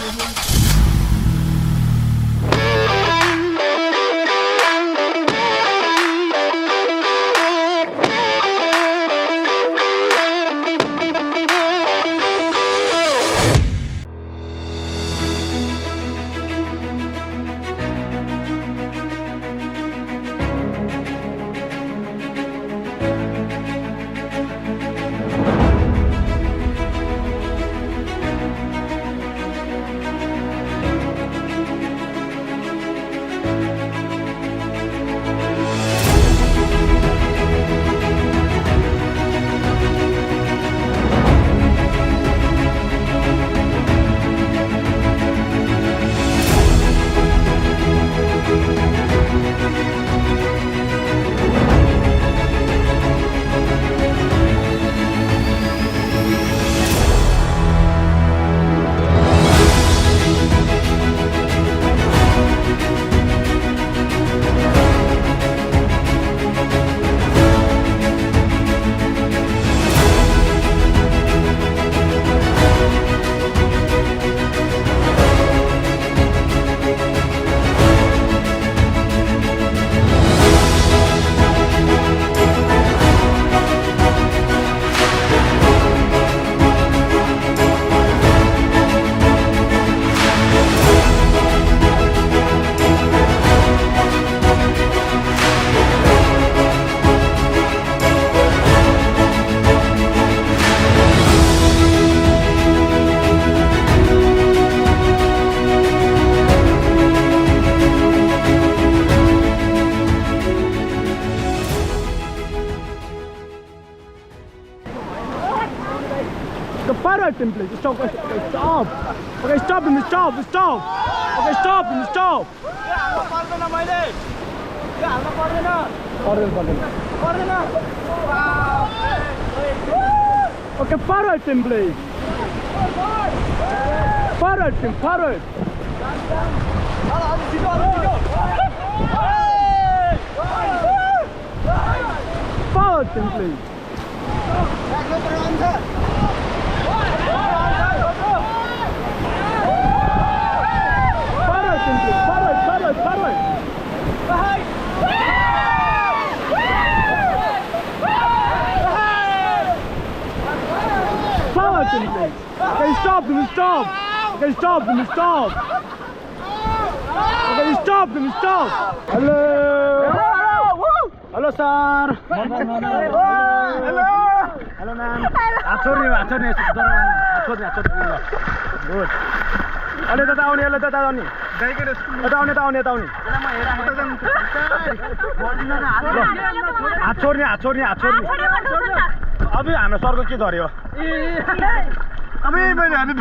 Please. Stop. Okay, stop. Okay, stop him. Stop. Stop. Okay, stop him. Stop. Okay, forward him, please. Forward him. Forward. Forward him, please. Okay, stop him, stop! Okay, stop him, stop! Okay, stop him, stop! Hello! Hello, sir! Hello! Hello, ma'am! Good. Hello, tata aउने, hello, tata aउने. Tata aउने. हात छोड्ने. अबे हाम्रो सरको के झर्यो? अबे मैले हाने म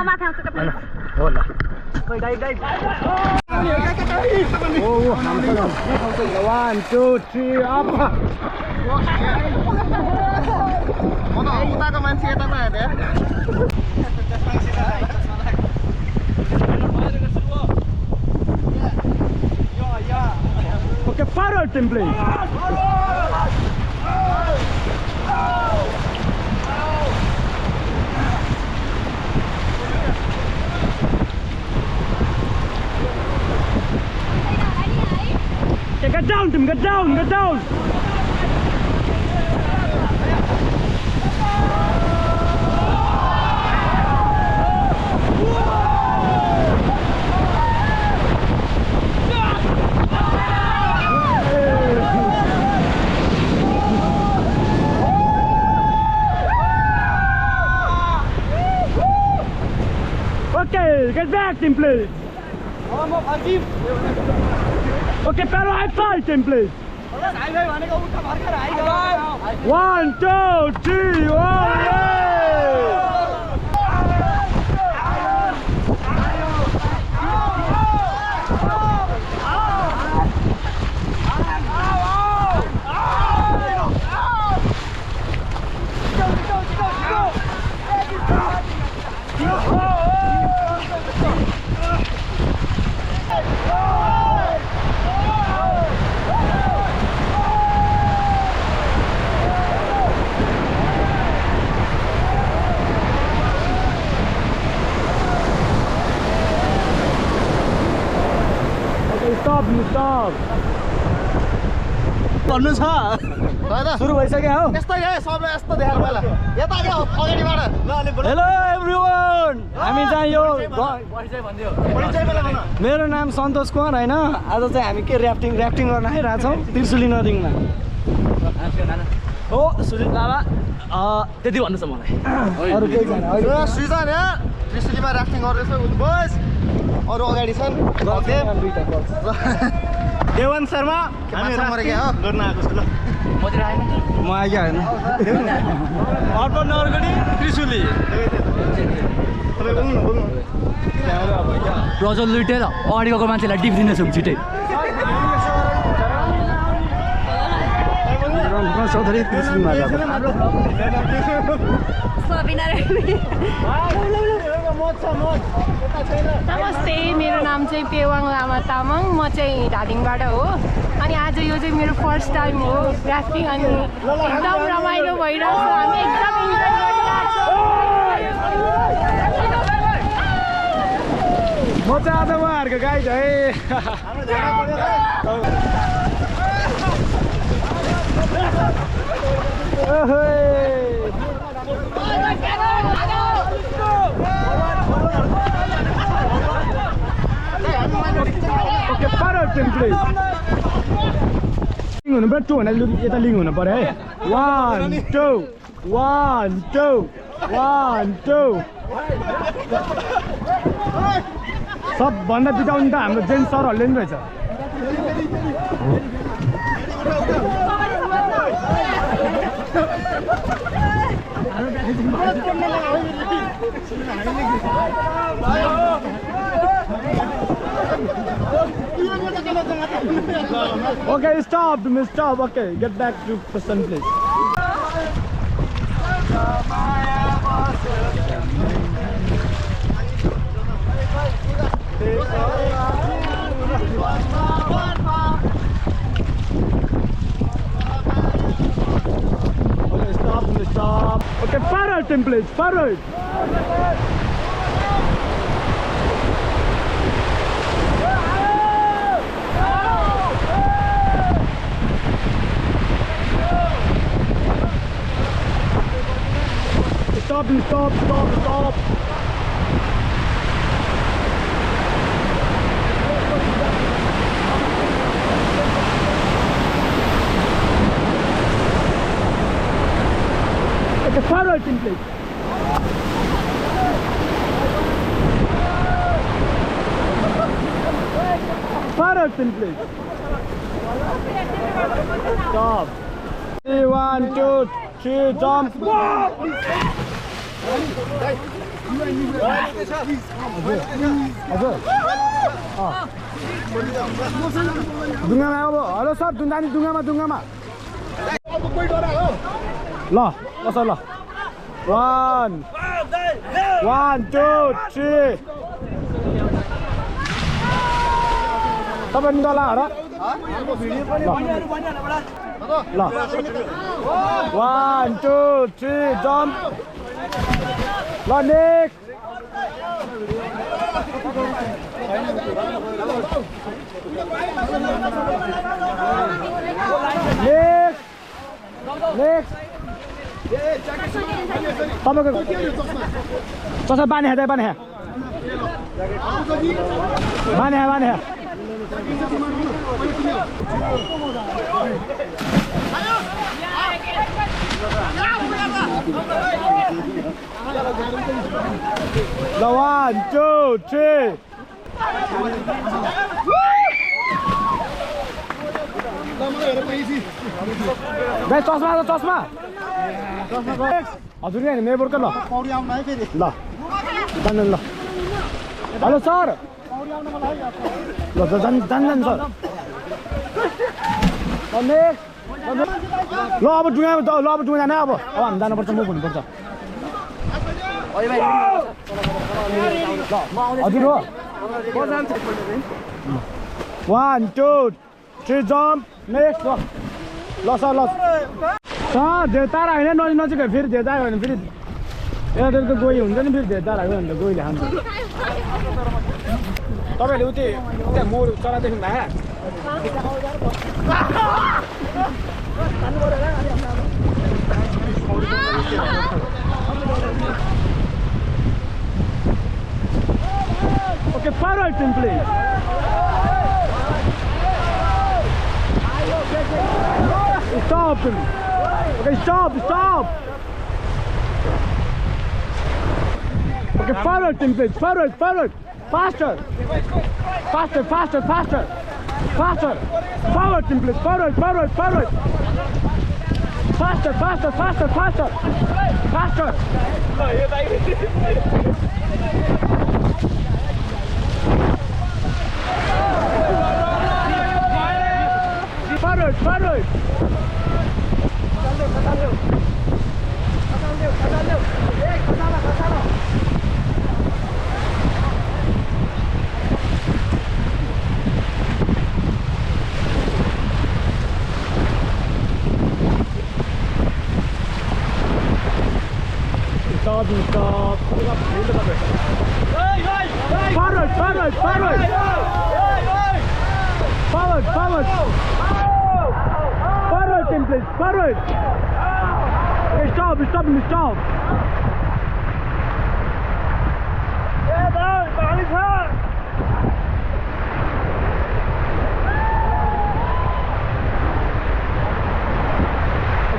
माथि आउँछु त प्लिज हो ल गाइड ओ 1 2 3 अप म त उताको मान्छे यताको हेर्ने okay forward team please Get down, Tim, get down! Okay, get back, Tim, please! Okay, pero high five team, please. 1 2 3 Stop. भन्नु छ सुरु भइसक्यो हो यस्तै है सबले यस्तो देखाएर पहिला यता आयो अगाडिबाट ल अलि हेलो एभ्रिवन हामी चाहिँ यो मेरो नाम सन्तोष कुमार हैन आज चाहिँ हामी के र्याफ्टिङ गर्न आइरहेको छौँ त्रिशुली नदीमा हो सुजित बाबा त्यति भन्नु छ मलाई अरु केही छैन अहिले सृजन यहाँ त्रिशुलीमा राफ्टिङ गर्दैछ बस अरु अगाडि छन् देवन शर्मा हामी गर्न आएको छु ल म आइया हैन अर्पण नगरगढी त्रिशुली प्रज्वल लुटेर अगाडि गएको मान्छेलाई टिप दिनेछौँ छिटै चौधरी त्रिशुलीमा नमस्ते मेरो नाम चाहिँ पेवाङ लामा तामाङ म चाहिँ धादिङबाट हो अनि आज यो चाहिँ मेरो फर्स्ट टाइम हो राफ्टिङ अनि एकदम रमाइलो भइरहेको छ हामी एकदम इन्जोय गरिरहेको म चाहिँ आज उहाँहरूको गाइड है ओके पारो टेम्प्लेट लिङ हुनु पर्यो 2 भनेर यता लिङ हुनु पर्यो है 1 2 1 2 1 2 सबभन्दा बिताउनु त हाम्रो जेन्ट्स सरहरूले नि रहेछ Okay, stop. Okay, get back to person, please. Okay, stop. Okay, forward, please. Forward. Stop. Okay, forward, please. Forward, please. Stop. 3, 1, 2, 3, jump. Dunga अब हेलो सर दुन्दानी दुंगामा ल कसो ल 1 2 3 तपाईं निकाला र ल 1 2 3 जम्प ल नेक्स्ट तपाईँको चसा बाने ल 1 2 3 गाइस चस्मा हजुर यहाँ नेबरको ल पौडी आउन है फेरि ल जान्न ल हेलो सर पौडी आउन मलाई ल जान्न सर नेक्स्ट ल अब डुङ्गा जाने अब हामी जानुपर्छ म भन्नुपर्छ हजुर हो 1 2 3 जम्प नेक्स्ट ल सर ल सर देउतारा होइन नजिक फेरि देउता आयो भने फेरि यतातिर त गोही हुन्छ नि फेरि धेरदार हाल्यो भने त गोहीले खान्छ तपाईँहरूले उति त्यहाँ मोर चरा देख्नु भयो Okay, forward simply. Stop him. Okay, stop. Okay, forward simply. Forward. Faster. Forward simply. Forward. Faster. Forward. Stop. Forward. Forward, Tim, please. Forward. Okay, stop.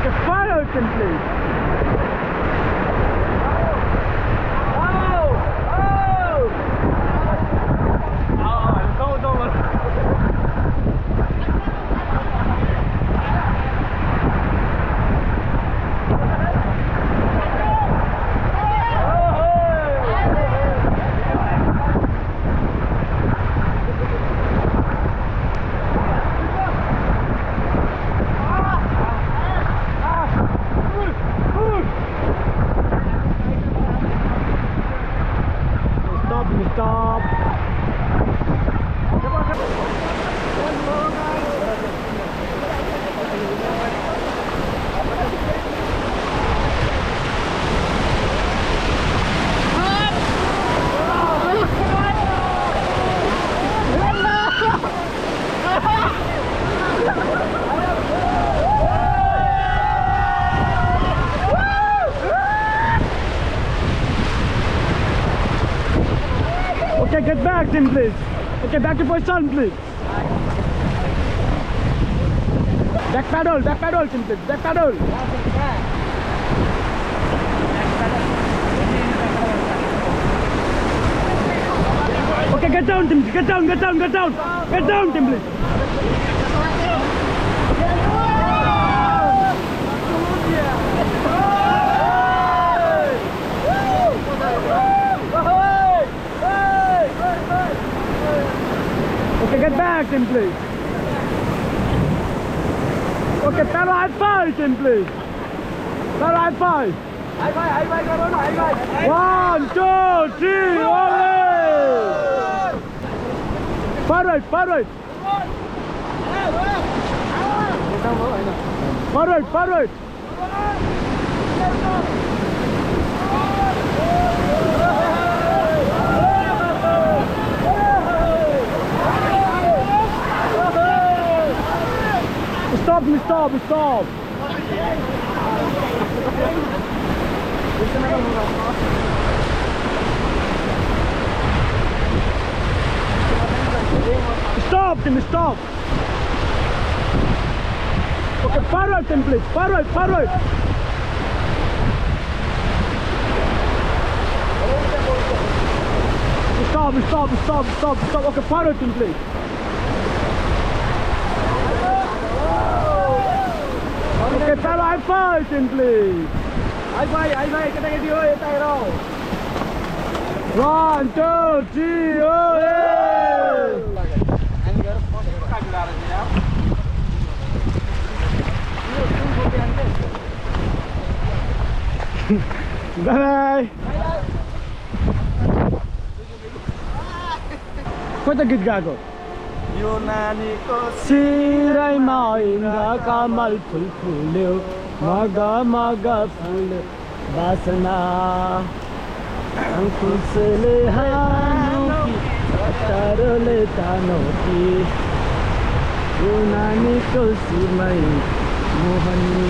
Okay, forward, Tim, please. Stop. Okay, get back, Tim, please. Okay, back to position, please. Back pedal, Tim, please. Back pedal. Okay, get down, Tim. Get down, Tim, please. Okay, get back, Tim, please. Okay, pedal high five, Tim, please. Pedal high five. High five. 1, 2, 3, away! Forward. Forward. Stop. Stop. Okay, forward, Tim, please. Forward. Stop. Okay, forward, Tim, please. Okay, pedal high five, Tim, please. High five. Kita get you here, Tyro. 1, 2, 3, Bye. Kota git gaeko? यो नानीको सिराइमा कमल full फुल्यो मग फुल्यो बासना अंकुशले हानो कि तारोले तानो कि यो नानीको सिमै मोहनी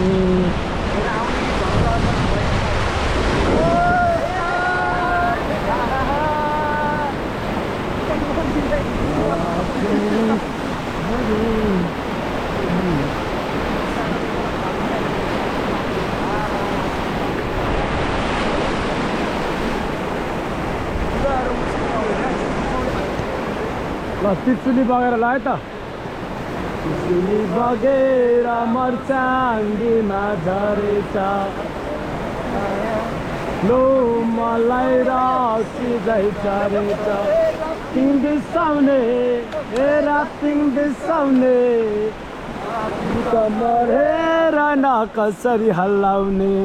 ल त्रिशुली बगेर ल है त त्रिशुली बगेर मर्चाङ्गीमा झरेछ लो मलाई रक्सिँदै झरेछ तिङ बिसाउने ए राफ्टिङ बिसाउने कमर हेर न कसरी हल्लाउने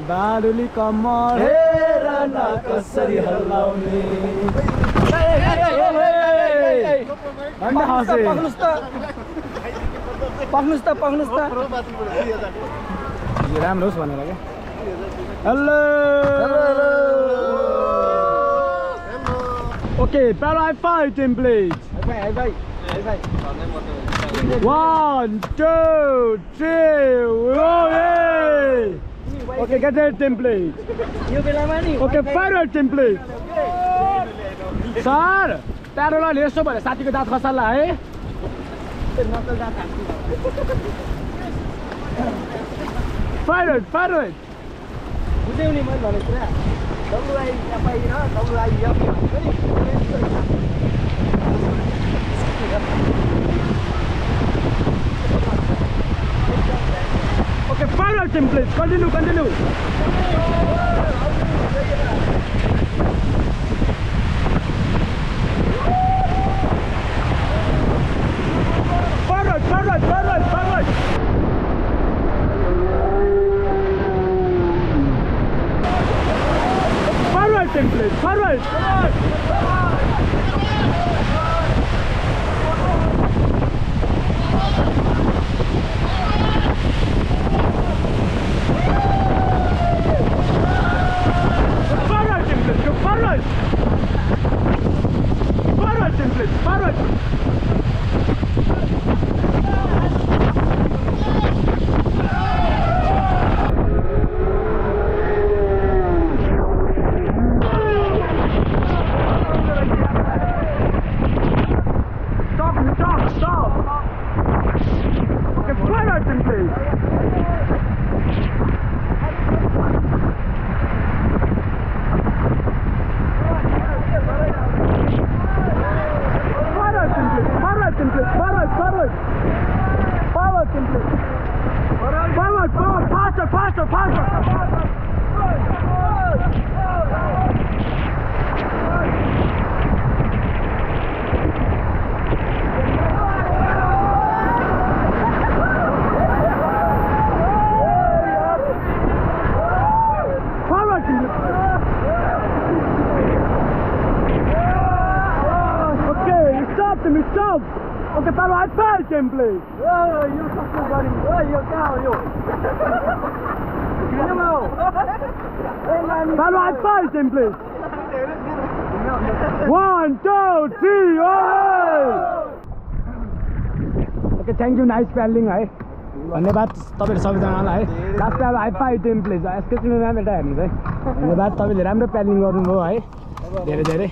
बारुली कमर हेर न कसरी हल्लाउने पक्नुस् त राम्रो होस् भनेर क्या hello okay paraglide fighting please 1 2 3 okay get that template okay forward template sir प्यारोलाई यसो भने साथीको दाँत खसाल्ला है forward बुझ्यौ नि मैले भनेको कुरा WIFI raw WIF okay forward template continue forward template forward Stop! Okay, pero I fell template. Oh, you fucking buddy. Oh, you cow, you. Pero I fell template. 1 2 3 oh! Okay, thank you, nice paddling है धन्यवाद तपाईहरु सबैजनालाई है last time I fell template excuse me ma'am एटा हेर्नुस् है धन्यवाद तपाईले राम्रो प्याडलिङ गर्नुभयो है धेरै धेरै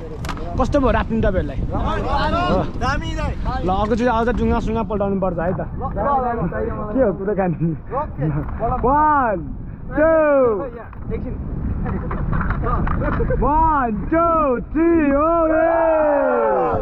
कस्तो भयो राफ्टिङ तपाईहरुलाई दामी दाइ ल अर्कोचोटि आउँदा डुङ्गा पल्टाउनु पर्छ है त के हो कुरा खानु 1 2 1 2 3 oh